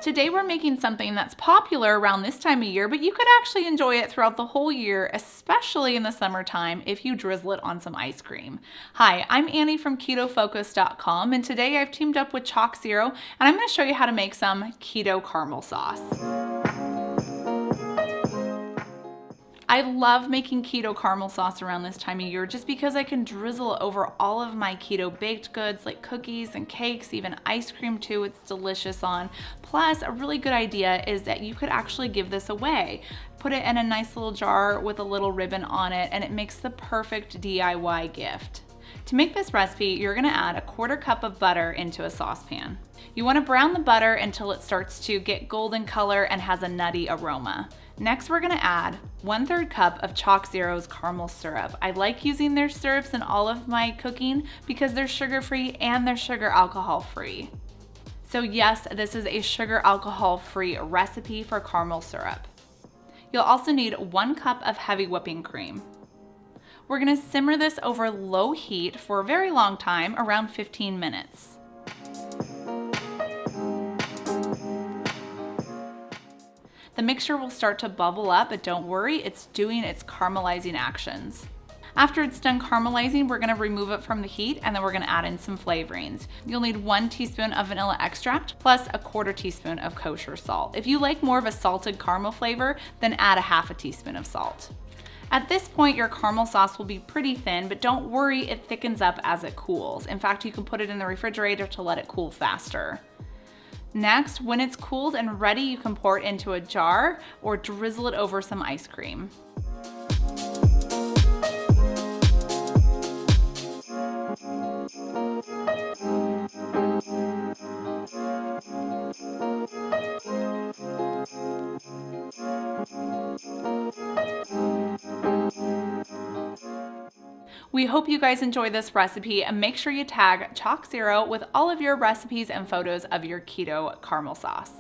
Today we're making something that's popular around this time of year, but you could actually enjoy it throughout the whole year, especially in the summertime if you drizzle it on some ice cream. Hi, I'm Annie from KetoFocus.com, and today I've teamed up with ChocZero, and I'm going to show you how to make some keto caramel sauce. I love making keto caramel sauce around this time of year just because I can drizzle over all of my keto baked goods like cookies and cakes, even ice cream too, it's delicious on. Plus, a really good idea is that you could actually give this away. Put it in a nice little jar with a little ribbon on it, and it makes the perfect DIY gift. To make this recipe, you're gonna add a 1/4 cup of butter into a saucepan. You wanna brown the butter until it starts to get golden color and has a nutty aroma. Next, we're gonna add 1/3 cup of ChocZero's caramel syrup. I like using their syrups in all of my cooking because they're sugar-free and they're sugar alcohol-free. So yes, this is a sugar alcohol-free recipe for caramel syrup. You'll also need 1 cup of heavy whipping cream. We're gonna simmer this over low heat for a very long time, around 15 minutes. The mixture will start to bubble up, but don't worry, it's doing its caramelizing actions. After it's done caramelizing, we're gonna remove it from the heat, and then we're gonna add in some flavorings. You'll need 1 teaspoon of vanilla extract plus a 1/4 teaspoon of kosher salt. If you like more of a salted caramel flavor, then add a 1/2 teaspoon of salt. At this point, your caramel sauce will be pretty thin, but don't worry, it thickens up as it cools. In fact, you can put it in the refrigerator to let it cool faster. Next, when it's cooled and ready, you can pour it into a jar or drizzle it over some ice cream. We hope you guys enjoy this recipe, and make sure you tag ChocZero with all of your recipes and photos of your keto caramel sauce.